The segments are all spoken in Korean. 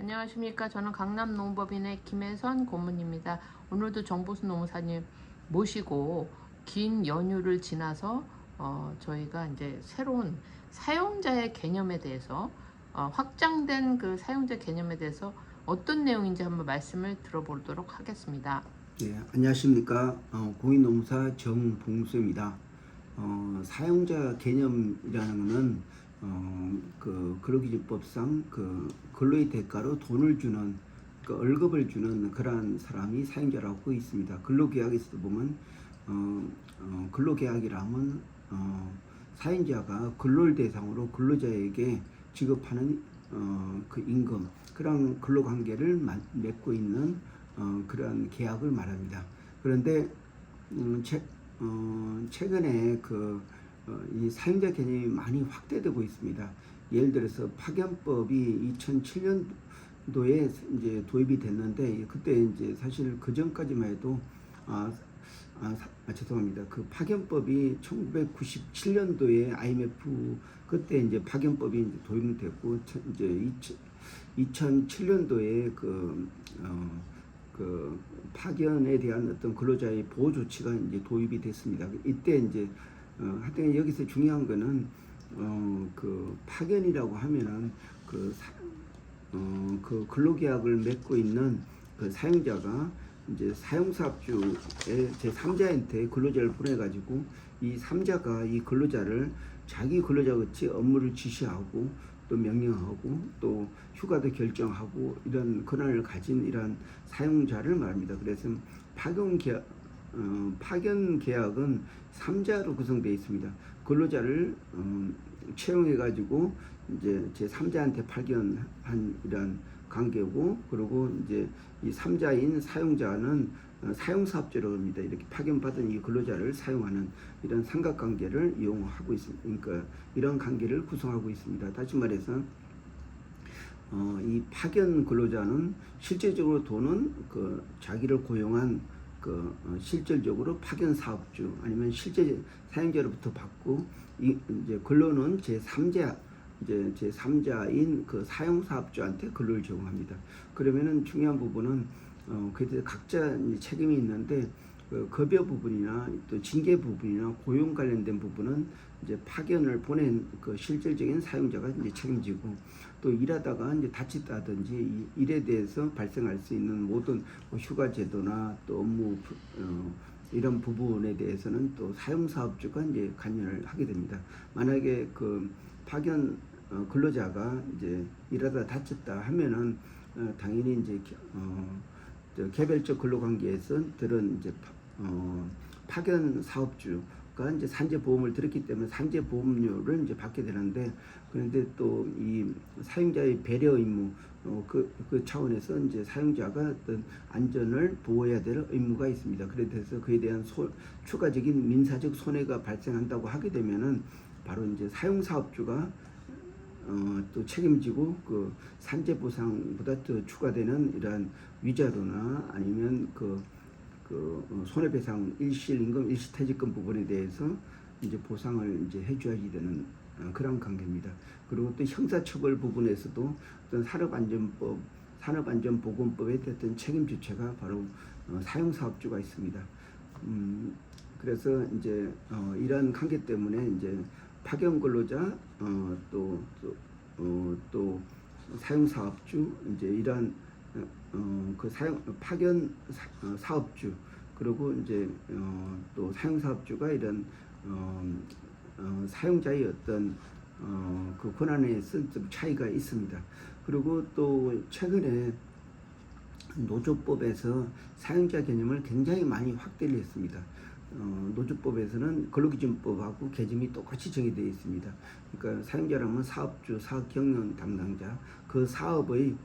안녕하십니까. 저는 강남농법인의 김혜선 고문입니다. 오늘도 정보수 노무사님 모시고 긴 연휴를 지나서 저희가 이제 새로운 사용자의 개념에 대해서 확장된 그 사용자 개념에 대해서 어떤 내용인지 한번 말씀을 들어보도록 하겠습니다. 네, 안녕하십니까. 공인노무사 정봉수입니다. 사용자 개념이라는 것은 그 근로기준법상 그 근로의 대가로 돈을 주는 그 월급을 주는 그러한 사람이 사용자라고 있습니다. 근로계약에서도 보면 근로계약이라면 사용자가 근로를 대상으로 근로자에게 지급하는 그 임금 그런 근로관계를 맺고 있는 그러한 계약을 말합니다. 그런데 최근에 이 사용자 개념이 많이 확대되고 있습니다. 예를 들어서 파견법이 2007년도에 이제 도입이 됐는데 그때 이제 사실 그 전까지만 해도 죄송합니다. 그 파견법이 1997년도에 IMF 그때 이제 파견법이 이제 도입됐고 이제 2007년도에 그 파견에 대한 어떤 근로자의 보호 조치가 이제 도입이 됐습니다. 이때 이제 하여튼 여기서 중요한 거는 그 파견이라고 하면은 그 근로계약을 맺고 있는 그 사용자가 이제 사용사업주의 제3자한테 근로자를 보내가지고 이 3자가 이 근로자를 자기 근로자같이 업무를 지시하고 또 명령하고 또 휴가도 결정하고 이런 권한을 가진 이런 사용자를 말합니다. 그래서 파견 계약은 3자로 구성되어 있습니다. 근로자를 채용해 가지고 이제 제 3자한테 파견한 이런 관계고, 그리고 이제 이 3자인 사용자는 사용사업주라고 합니다. 이렇게 파견받은 이 근로자를 사용하는 이런 삼각관계를 이용하고 있습니다. 그러니까 이런 관계를 구성하고 있습니다. 다시 말해서 이 파견 근로자는 실제적으로 돈은 그 자기를 고용한 실질적으로 파견 사업주 아니면 실제 사용자로부터 받고 이제 근로는 제3자인 그 사용사업주한테 근로를 제공합니다. 그러면은 중요한 부분은 그때 각자 책임이 있는데 그 급여 부분이나 또 징계 부분이나 고용 관련된 부분은 이제 파견을 보낸 그 실질적인 사용자가 이제 책임지고, 또 일하다가 이제 다쳤다든지 일에 대해서 발생할 수 있는 모든 휴가 제도나 또 업무 이런 부분에 대해서는 또 사용사업주가 이제 관여를 하게 됩니다. 만약에 그 파견 근로자가 이제 일하다 다쳤다 하면은 당연히 이제 개별적 근로관계에서 들은 이제 파견 사업주가 이제 산재보험을 들었기 때문에 산재보험료를 이제 받게 되는데, 그런데 또 이 사용자의 배려 의무 그 차원에서 이제 사용자가 어떤 안전을 보호해야 될 의무가 있습니다. 그래서 그에 대한 추가적인 민사적 손해가 발생한다고 하게 되면은 바로 이제 사용사업주가 또 책임지고 그 산재보상보다 더 추가되는 이러한 위자료나 아니면 손해배상 일시임금, 일시퇴직금 부분에 대해서 이제 보상을 이제 해줘야지 되는 그런 관계입니다. 그리고 또 형사처벌 부분에서도 어떤 산업안전보건법에 어떤 책임 주체가 바로 사용사업주가 있습니다. 그래서 이제 이러한 관계 때문에 이제 파견 근로자 또 사용사업주 이제 이러한 그 파견 사업주 그리고 이제 또 사용사업주가 이런 사용자의 어떤 그 권한에서 좀 차이가 있습니다. 그리고 또 최근에 노조법에서 사용자 개념을 굉장히 많이 확대를 했습니다. 노조법에서는 근로기준법하고 개념이 똑같이 정의되어 있습니다. 그러니까 사용자라면 사업주, 사업경영 담당자, 그 사업의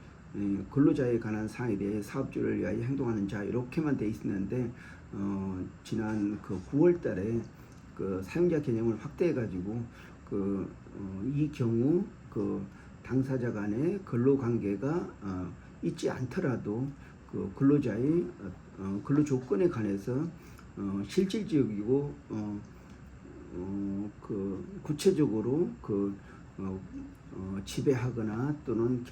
근로자에 관한 사항에 대해 사업주를 위하여 행동하는 자 이렇게만 되어 있었는데 지난 그 9월 달에 그 사용자 개념을 확대해 가지고 이 경우 그 당사자 간의 근로 관계가 있지 않더라도 그 근로자의 근로 조건에 관해서 실질적이고 구체적으로 지배하거나 또는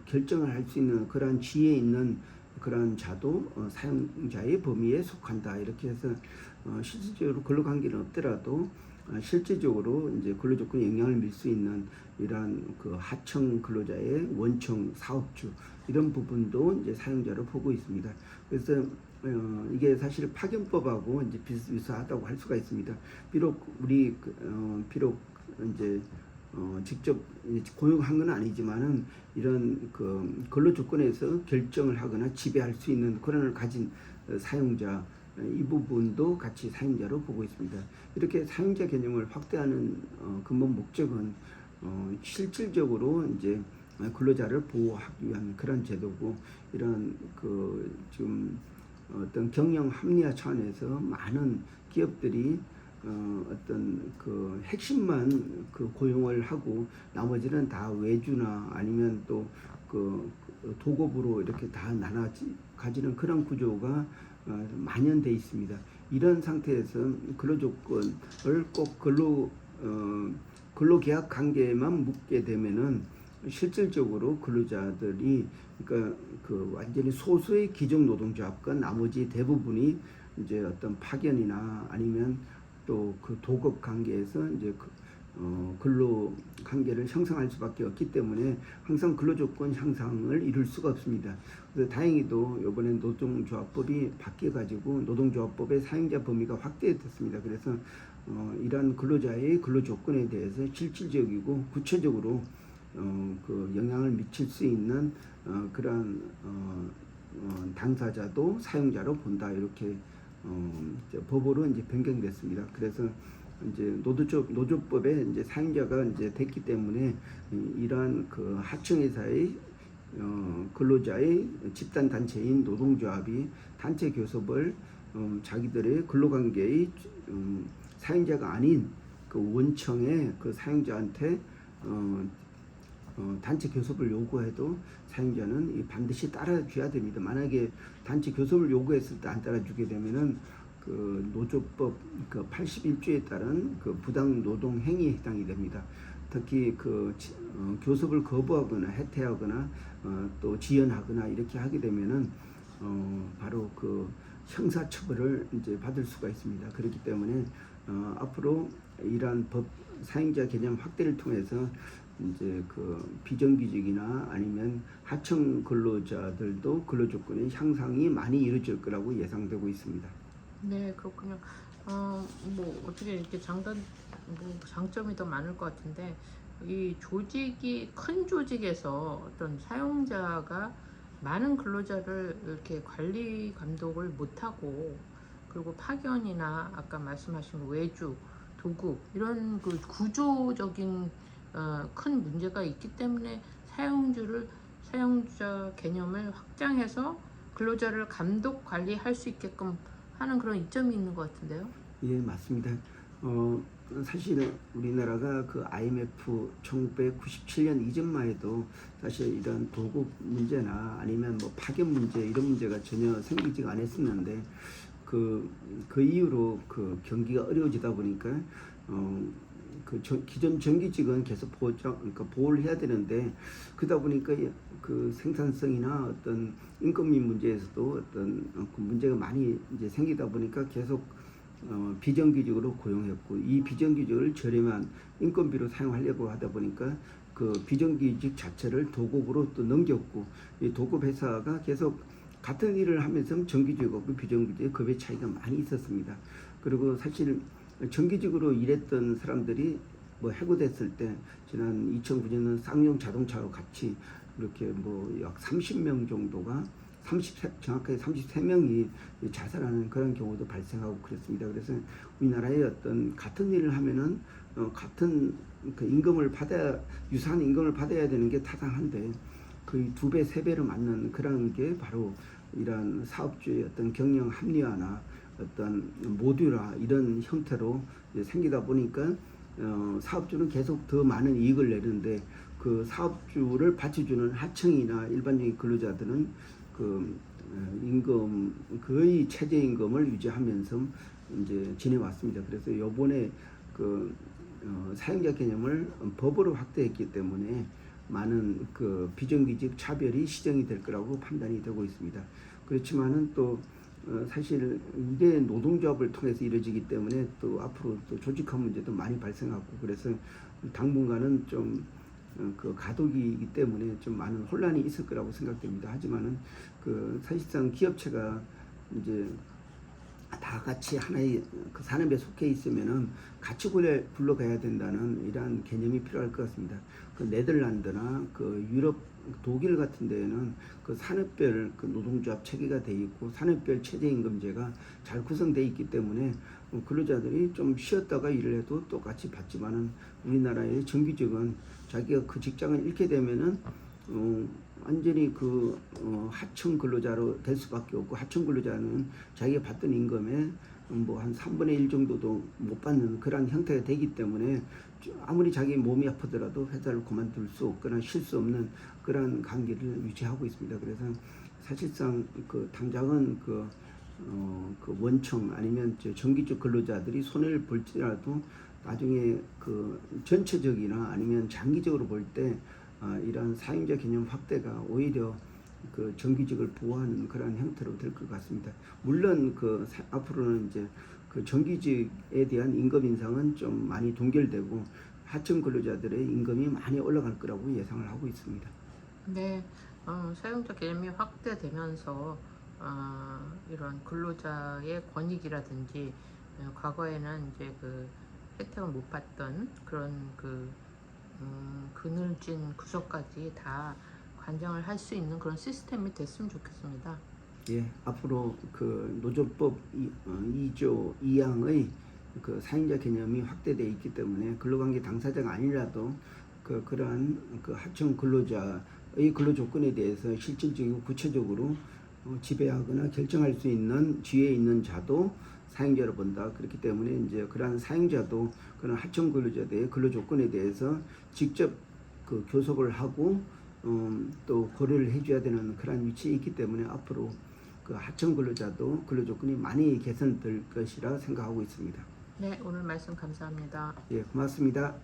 결정을 할 수 있는 그러한 지혜 있는 그러한 자도 사용자의 범위에 속한다. 이렇게 해서 실질적으로 근로관계는 없더라도 실질적으로 이제 근로조건에 영향을 미칠 수 있는 이러한 그 하청 근로자의 원청 사업주 이런 부분도 이제 사용자로 보고 있습니다. 그래서 이게 사실 파견법하고 이제 비슷비슷하다고 할 수가 있습니다. 비록 비록 이제 직접 고용한 건 아니지만은 이런 그 근로 조건에서 결정을 하거나 지배할 수 있는 권한을 가진 사용자 이 부분도 같이 사용자로 보고 있습니다. 이렇게 사용자 개념을 확대하는 근본 목적은 실질적으로 이제 근로자를 보호하기 위한 그런 제도고 이런 그 지금 어떤 경영 합리화 차원에서 많은 기업들이 어떤 그 핵심만 그 고용을 하고 나머지는 다 외주나 아니면 또 그 도급으로 이렇게 다 가지는 그런 구조가 만연돼 있습니다. 이런 상태에서 근로조건을 꼭 근로계약 관계에만 묻게 되면은 실질적으로 근로자들이 그러니까 그 완전히 소수의 기종노동조합과 나머지 대부분이 이제 어떤 파견이나 아니면 또 그 도급 관계에서 이제 근로 관계를 형성할 수밖에 없기 때문에 항상 근로조건 향상을 이룰 수가 없습니다. 그래서 다행히도 이번에 노동조합법이 바뀌어가지고 노동조합법의 사용자 범위가 확대됐습니다. 그래서 이러한 근로자의 근로조건에 대해서 실질적이고 구체적으로 그 영향을 미칠 수 있는 그러한 당사자도 사용자로 본다 이렇게 법으로 이제 변경됐습니다. 그래서 이제 노조법에 이제 사용자가 이제 됐기 때문에 이러한 그 하청회사의 근로자의 집단 단체인 노동조합이 단체 교섭을 자기들의 근로관계의 사용자가 아닌 그 원청의 그 사용자한테 단체 교섭을 요구해도 사용자는 반드시 따라줘야 됩니다. 만약에 단체 교섭을 요구했을 때 안 따라주게 되면은 그 노조법 그 81조에 따른 그 부당 노동 행위에 해당이 됩니다. 특히 그 교섭을 거부하거나 해태하거나 또 지연하거나 이렇게 하게 되면은 바로 그 형사처벌을 이제 받을 수가 있습니다. 그렇기 때문에 앞으로 이러한 법 사용자 개념 확대를 통해서 이제 그 비정규직이나 아니면 하청 근로자들도 근로조건의 향상이 많이 이루어질 거라고 예상되고 있습니다. 네, 그렇군요. 뭐 어떻게 이렇게 장점이 더 많을 것 같은데 이 조직이 큰 조직에서 어떤 사용자가 많은 근로자를 이렇게 관리 감독을 못하고 그리고 파견이나 아까 말씀하신 외주, 도급 이런 그 구조적인 큰 문제가 있기 때문에 사용자 개념을 확장해서 근로자를 감독 관리할 수 있게끔 하는 그런 이점이 있는 것 같은데요. 예, 맞습니다. 사실 우리나라가 그 IMF 1997년 이전만 해도 사실 이런 도급 문제나 아니면 뭐 파견 문제 이런 문제가 전혀 생기지가 않았었는데 그 이후로 그 경기가 어려워지다 보니까 기존 정규직은 계속 그러니까 보호를 해야 되는데 그러다 보니까 그 생산성이나 어떤 인건비 문제에서도 어떤 그 문제가 많이 이제 생기다 보니까 계속 비정규직으로 고용했고 이 비정규직을 저렴한 인건비로 사용하려고 하다 보니까 그 비정규직 자체를 도급으로 또 넘겼고 이 도급 회사가 계속 같은 일을 하면서 정규직하고 비정규직의 급의 차이가 많이 있었습니다. 그리고 사실 정규직으로 일했던 사람들이 뭐 해고됐을 때 지난 2009년은 쌍용 자동차와 같이 이렇게 뭐 약 30명 정도가 정확하게 33명이 자살하는 그런 경우도 발생하고 그랬습니다. 그래서 우리나라의 어떤 같은 일을 하면은 같은 그 임금을 유사한 임금을 받아야 되는 게 타당한데 거의 2배, 3배로 맞는 그런 게 바로 이런 사업주의 어떤 경영 합리화나 어떤 모듈화 이런 형태로 생기다 보니까 사업주는 계속 더 많은 이익을 내는데 그 사업주를 받쳐주는 하청이나 일반적인 근로자들은 그 임금 거의 최저임금을 유지하면서 이제 지내왔습니다. 그래서 요번에 그 사용자 개념을 법으로 확대했기 때문에 많은 그 비정규직 차별이 시정이 될 거라고 판단이 되고 있습니다. 그렇지만은 또 사실 이게 노동조합을 통해서 이루어지기 때문에 또 앞으로 또 조직화 문제도 많이 발생하고 그래서 당분간은 좀 그 가독이기 때문에 좀 많은 혼란이 있을 거라고 생각됩니다. 하지만은 그 사실상 기업체가 이제 다 같이 하나의 그 산업에 속해 있으면은 같이 굴러가야 된다는 이러한 개념이 필요할 것 같습니다. 그 네덜란드나 그 유럽 독일 같은 데에는 그 산업별 그 노동조합 체계가 돼 있고 산업별 최저임금제가 잘 구성돼 있기 때문에 근로자들이 좀 쉬었다가 일을 해도 똑같이 받지만은 우리나라의 정규직은 자기가 그 직장을 잃게 되면은 완전히 그 하청 근로자로 될 수밖에 없고 하청 근로자는 자기가 받던 임금의 뭐 한 3분의 1 정도도 못 받는 그런 형태가 되기 때문에 아무리 자기 몸이 아프더라도 회사를 그만둘 수 없거나 쉴 수 없는 그런 관계를 유지하고 있습니다. 그래서 사실상 그 당장은 그 원청 아니면 정규직 근로자들이 손해를 볼지라도 나중에 그 전체적이나 아니면 장기적으로 볼 때 이러한 사용자 개념 확대가 오히려 그 정규직을 보호하는 그런 형태로 될 것 같습니다. 물론 그 앞으로는 이제 그 정규직에 대한 임금 인상은 좀 많이 동결되고 하청 근로자들의 임금이 많이 올라갈 거라고 예상을 하고 있습니다. 네, 사용자 개념이 확대되면서 이런 근로자의 권익이라든지 과거에는 이제 그 혜택을 못 받던 그런 그 그늘진 구석까지 다 관장을 할 수 있는 그런 시스템이 됐으면 좋겠습니다. 예, 앞으로 그 노조법 2조 2항의 그 사용자 개념이 확대되어 있기 때문에 근로관계 당사자가 아니라도 그러한 그 하청 근로자의 근로 조건에 대해서 실질적이고 구체적으로 지배하거나 결정할 수 있는 지위에 있는 자도 사용자로 본다. 그렇기 때문에 이제 그러한 사용자도 그런 하청 근로자들의 근로 조건에 대해서 직접 그 교섭을 하고 또 고려를 해줘야 되는 그런 위치에 있기 때문에 앞으로 그 하청 근로자도 근로 조건이 많이 개선될 것이라 생각하고 있습니다. 네, 오늘 말씀 감사합니다. 예, 고맙습니다.